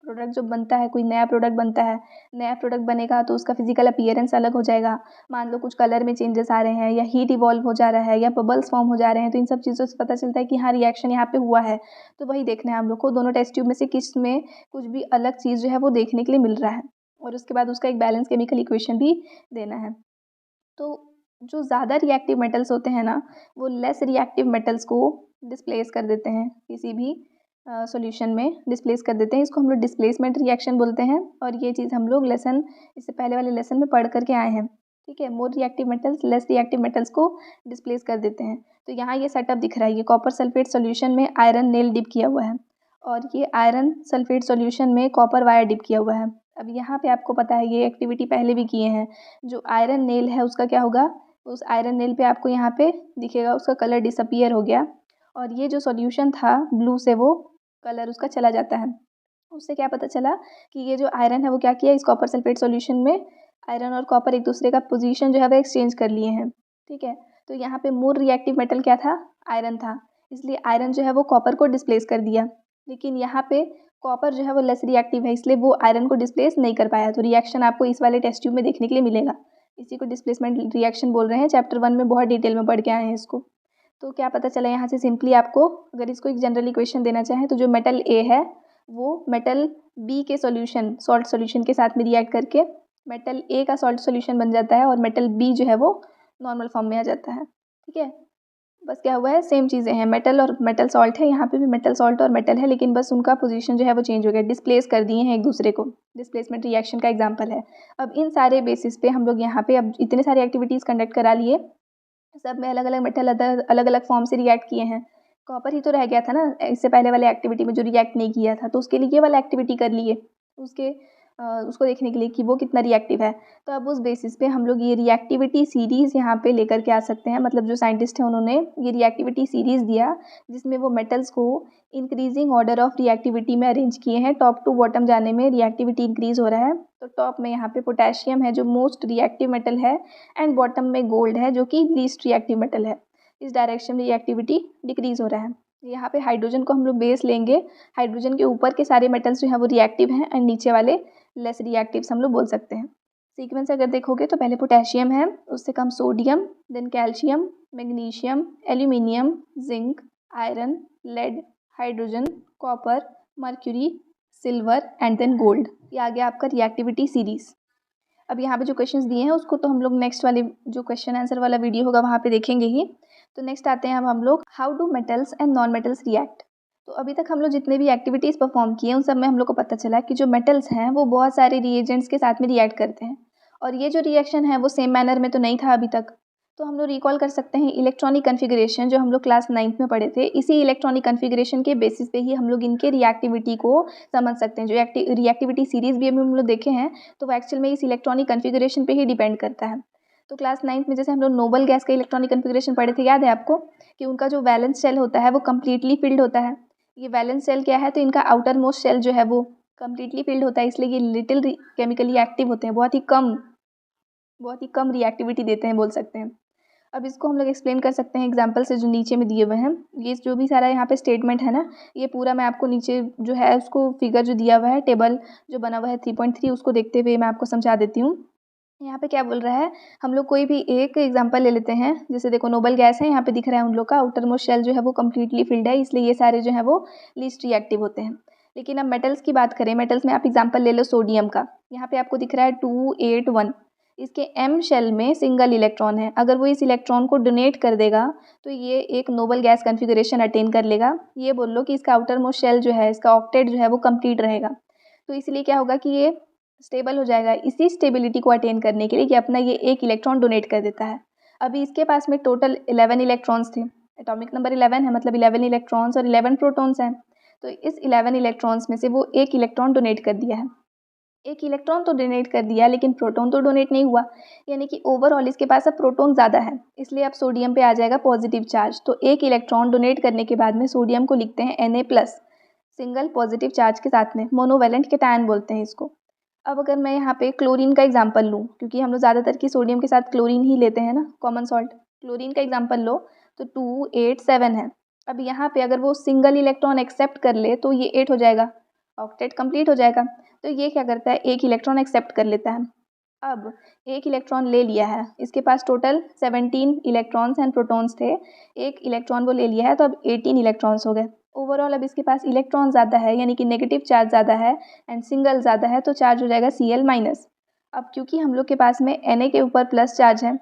प्रोडक्ट जब बनता है, कोई नया प्रोडक्ट बनता है, नया प्रोडक्ट बनेगा तो उसका फिजिकल अपीयरेंस अलग हो जाएगा। मान लो कुछ कलर में चेंजेस आ रहे हैं, या हीट इवॉल्व हो जा रहा है, या बबल्स फॉर्म हो जा रहे हैं, तो इन सब चीज़ों से पता चलता है कि हाँ रिएक्शन यहाँ पे हुआ है। तो वही देखना है हम लोग को, दोनों टेस्ट ट्यूब में से किस में कुछ भी अलग चीज़ जो है वो देखने के लिए मिल रहा है, और उसके बाद उसका एक बैलेंस केमिकल इक्वेशन भी देना है। तो जो ज़्यादा रिएक्टिव मेटल्स होते हैं ना, वो लेस रिएक्टिव मेटल्स को डिस्प्लेस कर देते हैं, किसी भी सॉल्यूशन में डिस्प्लेस कर देते हैं। इसको हम लोग डिस्प्लेसमेंट रिएक्शन बोलते हैं, और ये चीज़ हम लोग लेसन इससे पहले वाले लेसन में पढ़ करके आए हैं। ठीक है, more reactive metals less reactive metals को डिस्प्लेस कर देते हैं। तो यहाँ ये सेटअप दिख रहा है, ये कॉपर सल्फेट सॉल्यूशन में आयरन नेल डिप किया हुआ है, और ये आयरन सल्फेट सॉल्यूशन में कॉपर वायर डिप किया हुआ है। अब यहाँ पे आपको पता है ये एक्टिविटी पहले भी किए हैं। जो आयरन नेल है उसका क्या होगा, उस आयरन नेल पे आपको यहाँ पे दिखेगा उसका कलर डिसअपियर हो गया, और ये जो सॉल्यूशन था ब्लू से वो कलर उसका चला जाता है। उससे क्या पता चला कि ये जो आयरन है वो क्या किया, इस कॉपर सल्फेट सॉल्यूशन में आयरन और कॉपर एक दूसरे का पोजीशन जो है वो एक्सचेंज कर लिए हैं। ठीक है, तो यहाँ पे मोर रिएक्टिव मेटल क्या था, आयरन था, इसलिए आयरन जो है वो कॉपर को डिस्प्लेस कर दिया। लेकिन यहाँ पे कॉपर जो है वो लेस रिएक्टिव है, इसलिए वो आयरन को डिस्प्लेस नहीं कर पाया। तो रिएक्शन आपको इस वाले टेस्ट ट्यूब में देखने के लिए मिलेगा। इसी को डिस्प्लेसमेंट रिएक्शन बोल रहे हैं, चैप्टर 1 में बहुत डिटेल में पढ़ के आए हैं इसको। तो क्या पता चला यहाँ से, सिंपली आपको अगर इसको एक जनरल इक्वेशन देना चाहें तो जो मेटल ए है वो मेटल बी के सॉल्यूशन सॉल्ट सॉल्यूशन के साथ में रिएक्ट करके मेटल ए का सॉल्ट सॉल्यूशन बन जाता है, और मेटल बी जो है वो नॉर्मल फॉर्म में आ जाता है। ठीक है, बस क्या हुआ है, सेम चीज़ें हैं, मेटल और मेटल सॉल्ट है, यहाँ पे भी मेटल सॉल्ट और मेटल है, लेकिन बस उनका पोजीशन जो है वो चेंज हो गया, डिस्प्लेस कर दिए हैं एक दूसरे को। डिस्प्लेसमेंट रिएक्शन का एग्जांपल है। अब इन सारे बेसिस पे हम लोग यहाँ पे अब इतने सारे एक्टिविटीज़ कंडक्ट करा लिए, सब में अलग अलग मेटल अलग अलग फॉर्म से रिएक्ट किए हैं। कॉपर ही तो रह गया था ना इससे पहले वाले एक्टिविटी में जो रिएक्ट नहीं किया था, तो उसके लिए ये वाला एक्टिविटी कर लिए, उसके उसको देखने के लिए कि वो कितना रिएक्टिव है। तो अब उस बेसिस पे हम लोग ये रिएक्टिविटी सीरीज़ यहाँ पे लेकर के आ सकते हैं। मतलब जो साइंटिस्ट हैं उन्होंने ये रिएक्टिविटी सीरीज़ दिया, जिसमें वो मेटल्स को इंक्रीजिंग ऑर्डर ऑफ रिएक्टिविटी में अरेंज किए हैं। टॉप टू बॉटम जाने में रिएक्टिविटी इंक्रीज़ हो रहा है। तो टॉप में यहाँ पे पोटेशियम है जो मोस्ट रिएक्टिव मेटल है, एंड बॉटम में गोल्ड है जो कि लीस्ट रिएक्टिव मेटल है। इस डायरेक्शन में रिएक्टिविटी डिक्रीज़ हो रहा है। यहाँ पे हाइड्रोजन को हम लोग बेस लेंगे। हाइड्रोजन के ऊपर के सारे मेटल्स जो हैं वो रिएक्टिव हैं, एंड नीचे वाले लेस रिएक्टिव्स हम लोग बोल सकते हैं। सीक्वेंस अगर देखोगे तो पहले पोटेशियम है, उससे कम sodium, then calcium, magnesium, aluminium, zinc, iron, lead, hydrogen, copper, mercury, silver, and then gold. ये आ गया आपका रिएक्टिविटी सीरीज़। अब यहाँ पे जो क्वेश्चंस दिए हैं उसको तो हम लोग नेक्स्ट वाले जो क्वेश्चन आंसर वाला वीडियो होगा वहाँ पे देखेंगे ही। तो नेक्स्ट आते हैं अब हम लोग, how do metals and non metals react. तो अभी तक हम लोग जितने भी एक्टिविटीज़ परफॉर्म किए उन सब में हम लोग को पता चला कि जो मेटल्स हैं वो बहुत सारे रिएजेंट्स के साथ में रिएक्ट करते हैं, और ये जो रिएक्शन है वो सेम मैनर में तो नहीं था अभी तक। तो हम लोग रिकॉल कर सकते हैं इलेक्ट्रॉनिक कन्फिग्रेशन जो हम लोग क्लास 9th में पढ़े थे। इसी इलेक्ट्रॉनिक कन्फिग्रेशन के बेसिस पे ही हम लोग इनके रिएक्टिविटी को समझ सकते हैं। जो रिएक्टिविटी सीरीज़ भी अभी हम लोग देखे हैं तो वो एक्चुअल में इस इलेक्ट्रॉनिक कन्फिग्रेशन पे ही डिपेंड करता है। तो क्लास 9th में जैसे हम लोग नोबल गैस का इलेक्ट्रॉनिक कन्फिग्रेशन पढ़े थे, याद है आपको कि उनका जो वैलेंस शेल होता है वो कम्प्लीटली फिल्ड होता है। ये वैलेंस शेल क्या है, तो इनका आउटर मोस्ट शेल जो है वो कम्प्लीटली फिल्ड होता है, इसलिए ये लिटिल केमिकली एक्टिव होते हैं, बहुत ही कम रिएक्टिविटी देते हैं बोल सकते हैं। अब इसको हम लोग एक्सप्लेन कर सकते हैं एग्जाम्पल से जो नीचे में दिए हुए हैं। ये जो भी सारा यहाँ पे स्टेटमेंट है ना, ये पूरा मैं आपको नीचे जो है उसको फिगर जो दिया हुआ है, टेबल जो बना हुआ है 3.3, उसको देखते हुए मैं आपको समझा देती हूँ। यहाँ पे क्या बोल रहा है, हम लोग कोई भी एक एग्जांपल ले लेते हैं। जैसे देखो नोबल गैस है, यहाँ पे दिख रहा है उन लोग का आउटर मोस्ट शेल जो है वो कम्प्लीटली फिल्ड है, इसलिए ये सारे जो है वो लीस्ट रिएक्टिव होते हैं। लेकिन अब मेटल्स की बात करें, मेटल्स में आप एग्जाम्पल ले लो सोडियम का। यहाँ पे आपको दिख रहा है 281, इसके एम शेल में सिंगल इलेक्ट्रॉन है। अगर वो इस इलेक्ट्रॉन को डोनेट कर देगा तो ये एक नोबल गैस कन्फिगरेशन अटेन कर लेगा। ये बोल लो कि इसका आउटर मोस्ट शेल जो है, इसका ऑक्टेट जो है वो कंप्लीट रहेगा। तो इसलिए क्या होगा कि ये स्टेबल हो जाएगा। इसी स्टेबिलिटी को अटेन करने के लिए कि अपना ये एक इलेक्ट्रॉन डोनेट कर देता है। अभी इसके पास में टोटल 11 इलेक्ट्रॉन्स थे, एटॉमिक नंबर 11 है, मतलब 11 इलेक्ट्रॉन्स और 11 प्रोटॉन्स हैं। तो इस 11 इलेक्ट्रॉन्स में से वो एक इलेक्ट्रॉन डोनेट कर दिया है। एक इलेक्ट्रॉन तो डोनेट कर दिया, लेकिन प्रोटॉन तो डोनेट नहीं हुआ, यानी कि ओवरऑल इसके पास अब प्रोटॉन ज़्यादा है, इसलिए अब सोडियम पे आ जाएगा पॉजिटिव चार्ज। तो एक इलेक्ट्रॉन डोनेट करने के बाद में सोडियम को लिखते हैं Na+, सिंगल पॉजिटिव चार्ज के साथ में, मोनोवैलेंट कैटायन बोलते हैं इसको। अब अगर मैं यहाँ पे क्लोरीन का एग्जांपल लूँ, क्योंकि हम लोग ज़्यादातर की सोडियम के साथ क्लोरीन ही लेते हैं ना, कॉमन सॉल्ट। क्लोरीन का एग्जांपल लो तो 2 8 7 है। अब यहाँ पे अगर वो सिंगल इलेक्ट्रॉन एक्सेप्ट कर ले तो ये 8 हो जाएगा, ऑक्टेट कंप्लीट हो जाएगा। तो ये क्या करता है, एक इलेक्ट्रॉन एक्सेप्ट कर लेता है। अब एक इलेक्ट्रॉन ले लिया है, इसके पास टोटल 17 इलेक्ट्रॉन्स एंड प्रोटॉन्स थे, एक इलेक्ट्रॉन वो ले लिया है तो अब 18 इलेक्ट्रॉन्स हो गए ओवरऑल। अब इसके पास इलेक्ट्रॉन ज़्यादा है, यानी कि नेगेटिव चार्ज ज़्यादा है एंड सिंगल ज़्यादा है, तो चार्ज हो जाएगा Cl माइनस। अब क्योंकि हम लोग के पास में Na के ऊपर प्लस चार्ज है,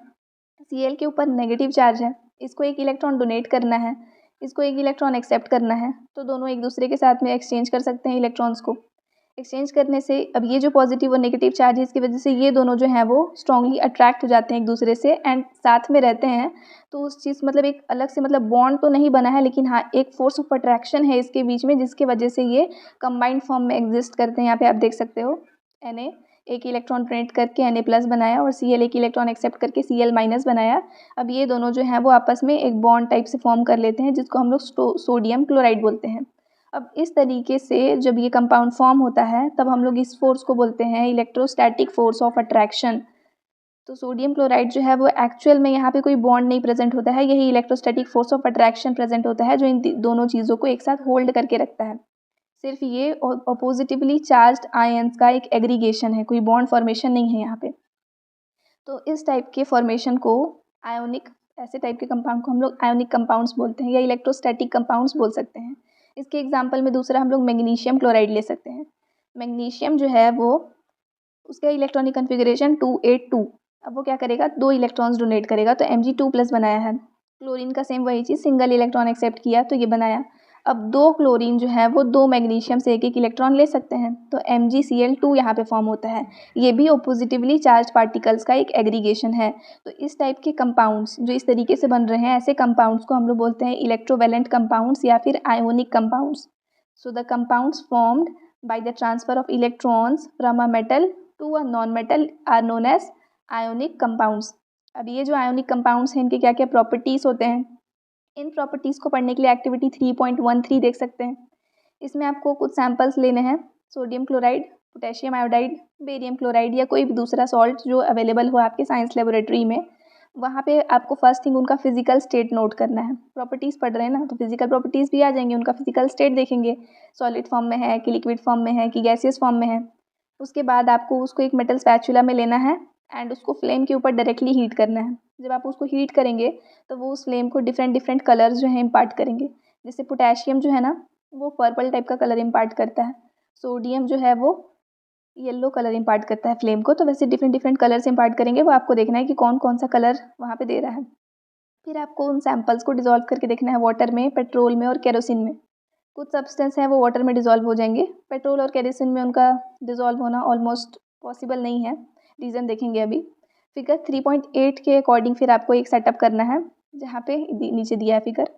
Cl के ऊपर नेगेटिव चार्ज है, इसको एक इलेक्ट्रॉन डोनेट करना है, इसको एक इलेक्ट्रॉन एक्सेप्ट करना है, तो दोनों एक दूसरे के साथ में एक्सचेंज कर सकते हैं इलेक्ट्रॉन्स को। एक्सचेंज करने से अब ये जो पॉजिटिव और नेगेटिव चार्ज है, इसकी वजह से ये दोनों जो हैं वो स्ट्रांगली अट्रैक्ट हो जाते हैं एक दूसरे से एंड साथ में रहते हैं। तो उस चीज़ मतलब एक अलग से मतलब बॉन्ड तो नहीं बना है, लेकिन हाँ एक फोर्स ऑफ अट्रैक्शन है इसके बीच में, जिसकी वजह से ये कंबाइंड फॉर्म में एग्जिस्ट करते हैं। यहाँ पे आप देख सकते हो Na एक इलेक्ट्रॉन डोनेट करके Na प्लस बनाया और Cl एक इलेक्ट्रॉन एक्सेप्ट करके Cl माइनस बनाया। अब ये दोनों जो हैं वो आपस में एक बॉन्ड टाइप से फॉर्म कर लेते हैं, जिसको हम लोग सोडियम क्लोराइड बोलते हैं। अब इस तरीके से जब ये कंपाउंड फॉर्म होता है तब हम लोग इस फोर्स को बोलते हैं इलेक्ट्रोस्टैटिक फोर्स ऑफ अट्रैक्शन। तो सोडियम क्लोराइड जो है वो एक्चुअल में यहाँ पे कोई बॉन्ड नहीं प्रेजेंट होता है, यही electrostatic force of attraction present होता है जो इन दोनों चीज़ों को एक साथ होल्ड करके रखता है। सिर्फ ये अपोजिटिवली चार्ज्ड आयंस का एक एग्रीगेशन है, कोई बॉन्ड फॉर्मेशन नहीं है यहाँ पे। तो इस टाइप के फॉर्मेशन को आयोनिक, ऐसे टाइप के कंपाउंड को हम लोग आयोनिक कंपाउंड्स बोलते हैं या इलेक्ट्रोस्टैटिक कंपाउंड्स बोल सकते हैं। इसके एग्जाम्पल में दूसरा हम लोग मैग्नीशियम क्लोराइड ले सकते हैं। मैग्नीशियम जो है वो उसका इलेक्ट्रॉनिक कन्फिग्रेशन 282। अब वो क्या करेगा, 2 इलेक्ट्रॉन्स डोनेट करेगा तो Mg2+ बनाया है। क्लोरीन का सेम वही चीज़, सिंगल इलेक्ट्रॉन एक्सेप्ट किया तो ये बनाया। अब 2 क्लोरीन जो है वो 2 मैग्नीशियम से एक एक इलेक्ट्रॉन ले सकते हैं, तो MgCl2 यहाँ पे फॉर्म होता है। ये भी ऑपोजिटिवली चार्ज पार्टिकल्स का एक एग्रीगेशन है। तो इस टाइप के कंपाउंड्स जो इस तरीके से बन रहे हैं, ऐसे कंपाउंड्स को हम लोग बोलते हैं इलेक्ट्रोवैलेंट कंपाउंड्स या फिर ionic compounds. So the compounds formed by the transfer of electrons from a metal to a non-metal are known as ionic compounds। अब ये जो ionic compounds हैं इनके क्या क्या प्रॉपर्टीज़ होते हैं, इन प्रॉपर्टीज़ को पढ़ने के लिए एक्टिविटी 3.13 देख सकते हैं। इसमें आपको कुछ सैम्पल्स लेने हैं, sodium chloride, potassium iodide, barium chloride या कोई भी दूसरा सॉल्ट जो अवेलेबल हो आपके साइंस लेबोरेटरी में। वहाँ पे आपको फर्स्ट थिंग उनका फिजिकल स्टेट नोट करना है। प्रॉपर्टीज़ पढ़ रहे हैं ना, तो फिजिकल प्रॉपर्टीज़ भी आ जाएंगी, उनका फिजिकल स्टेट देखेंगे, सॉलिड फॉर्म में है कि लिक्विड फॉर्म में है कि गैसियस फॉर्म में है। उसके बाद आपको उसको एक मेटल स्पैचुला में लेना है एंड उसको फ्लेम के ऊपर डायरेक्टली हीट करना है। जब आप उसको हीट करेंगे तो वो उस फ्लेम को डिफरेंट डिफरेंट कलर्स जो है इम्पार्ट करेंगे। जैसे पोटेशियम जो है ना वो पर्पल टाइप का कलर इम्पार्ट करता है, सोडियम जो है वो येलो कलर इम्पार्ट करता है फ्लेम को। तो वैसे डिफरेंट डिफरेंट कलर्स इम्पार्ट करेंगे, वो आपको देखना है कि कौन कौन सा कलर वहाँ पे दे रहा है। फिर आपको उन सैम्पल्स को डिज़ोल्व करके देखना है वाटर में, पेट्रोल में और केरोसिन में। कुछ सब्सटेंस हैं वो वाटर में डिज़ोल्व हो जाएंगे, पेट्रोल और केरोसिन में उनका डिज़ोल्व होना ऑलमोस्ट पॉसिबल नहीं है, रीज़न देखेंगे अभी। फिगर 3.8 के अकॉर्डिंग फिर आपको एक सेटअप करना है, जहाँ पे नीचे दिया है फिगर।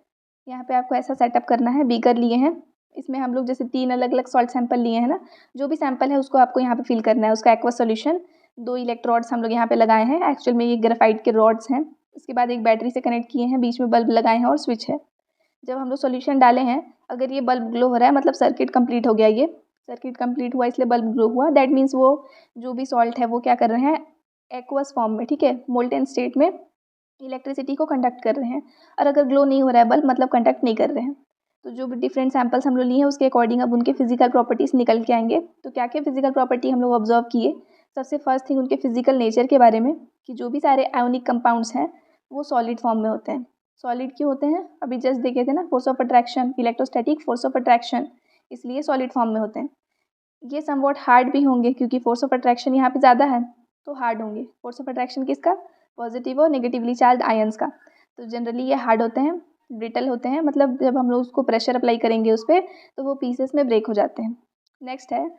यहाँ पे आपको ऐसा सेटअप करना है, बीकर लिए हैं, इसमें हम लोग जैसे 3 अलग अलग सॉल्ट सैंपल लिए हैं ना, जो भी सैंपल है उसको आपको यहाँ पे फिल करना है, उसका एक्वा सॉल्यूशन। 2 इलेक्ट्रोड्स हम लोग यहाँ पे लगाए हैं, एक्चुअल में ये ग्रेफाइट के रॉड्स हैं। इसके बाद एक बैटरी से कनेक्ट किए हैं, बीच में बल्ब लगाए हैं और स्विच है। जब हम लोग सॉल्यूशन डाले हैं, अगर ये बल्ब ग्लो हो रहा है मतलब सर्किट कंप्लीट हो गया, ये सर्किट कंप्लीट हुआ इसलिए बल्ब ग्लो हुआ, दैट मीन्स वो जो भी सॉल्ट है वो क्या कर रहे हैं, एक्वस फॉर्म में, ठीक है, मोल्टेन स्टेट में इलेक्ट्रिसिटी को कंडक्ट कर रहे हैं। और अगर ग्लो नहीं हो रहा है बल्ब मतलब कंडक्ट नहीं कर रहे हैं। तो जो भी डिफरेंट सैंपल्स हम लोग लिए हैं उसके अकॉर्डिंग अब उनके फिजिकल प्रॉपर्टीज़ निकल के आएंगे। तो क्या क्या फिजिकल प्रॉपर्टी हम लोग ऑब्जर्व किए, सबसे फर्स्ट थिंग उनके फिजिकल नेचर के बारे में, कि जो भी सारे आयोनिक कंपाउंड्स हैं वो सॉलिड फॉर्म में होते हैं। सॉलिड क्यों होते हैं, अभी जस्ट देखे थे ना, force of attraction, electrostatic force of attraction, इसलिए सॉलिड फॉर्म में होते हैं। ये समवॉट हार्ड भी होंगे क्योंकि फोर्स ऑफ अट्रैक्शन यहाँ पे ज़्यादा है तो हार्ड होंगे। फोर्स ऑफ अट्रैक्शन किसका, पॉजिटिव और नेगेटिवली चार्ज आयंस का। तो जनरली ये हार्ड होते हैं, ब्रिटल होते हैं, मतलब जब हम लोग उसको प्रेशर अप्लाई करेंगे उस पर तो वो पीसेस में ब्रेक हो जाते हैं। नेक्स्ट है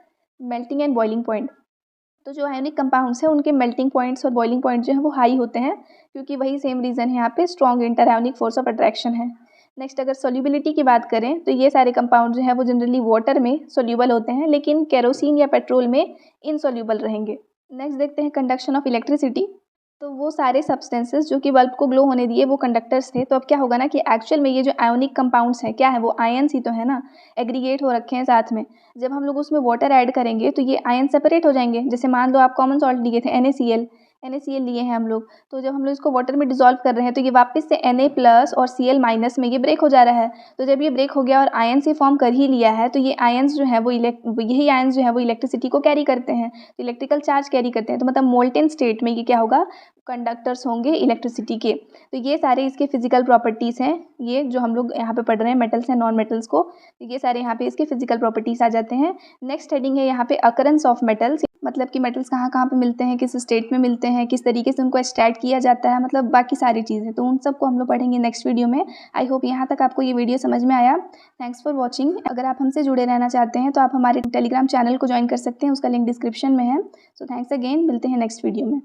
मेल्टिंग एंड बॉइलिंग पॉइंट। तो जो आयोनिक कंपाउंड्स हैं उनके मेल्टिंग पॉइंट्स और बॉइलिंग पॉइंट जो है वो हाई होते हैं, क्योंकि वही सेम रीज़न है, यहाँ पे strong inter ionic force of attraction है। नेक्स्ट अगर सोल्यूबिलिटी की बात करें तो ये सारे कंपाउंड जो है वो जनरली वाटर में सोल्यूबल होते हैं, लेकिन केरोसिन या पेट्रोल में इनसोल्यूबल रहेंगे। नेक्स्ट देखते हैं कंडक्शन ऑफ इलेक्ट्रिसिटी। तो वो सारे सब्सटेंसेस जो कि बल्ब को ग्लो होने दिए वो कंडक्टर्स थे। तो अब क्या होगा ना कि एक्चुअल में ये जो आयोनिक कंपाउंड्स हैं क्या है, वो आयन्स ही तो है ना, एग्रीगेट हो रखे हैं साथ में। जब हम लोग उसमें वाटर ऐड करेंगे तो ये आयन सेपरेट हो जाएंगे। जैसे मान लो आप कॉमन सॉल्ट लिए थे NaCl लिए हैं हम लोग, तो जब हम लोग इसको वाटर में डिसॉल्व कर रहे हैं तो ये वापस से Na+ और Cl- में ये ब्रेक हो जा रहा है। तो जब ये ब्रेक हो गया और आयन से फॉर्म कर ही लिया है तो ये आयन्स जो है वो यही आयन्स जो है वो इलेक्ट्रिसिटी को कैरी करते हैं, इलेक्ट्रिकल चार्ज कैरी करते हैं। तो मतलब मोल्टेन स्टेट में ये क्या होगा, कंडक्टर्स होंगे इलेक्ट्रिसिटी के। तो ये सारे इसके फिजिकल प्रॉपर्टीज़ हैं, ये जो हम लोग यहाँ पे पढ़ रहे हैं मेटल्स एंड नॉन मेटल्स को, तो ये सारे यहाँ पे इसके फिजिकल प्रॉपर्टीज़ आ जाते हैं। नेक्स्ट हेडिंग है यहाँ पे अकरेंस ऑफ मेटल्स, मतलब कि मेटल्स कहाँ कहाँ पे मिलते हैं, किस स्टेट में मिलते हैं, किस तरीके से उनको एक्सट्रैक्ट किया जाता है, मतलब बाकी सारी चीज़ें, तो उन सबको हम लोग पढ़ेंगे नेक्स्ट वीडियो में। आई होप यहाँ तक आपको ये वीडियो समझ में आया। Thanks for watching. अगर आप हमसे जुड़े रहना चाहते हैं तो आप हमारे टेलीग्राम चैनल को ज्वाइन कर सकते हैं, उसका लिंक डिस्क्रिप्शन में है। सो थैंक्स अगेन, मिलते हैं नेक्स्ट वीडियो में।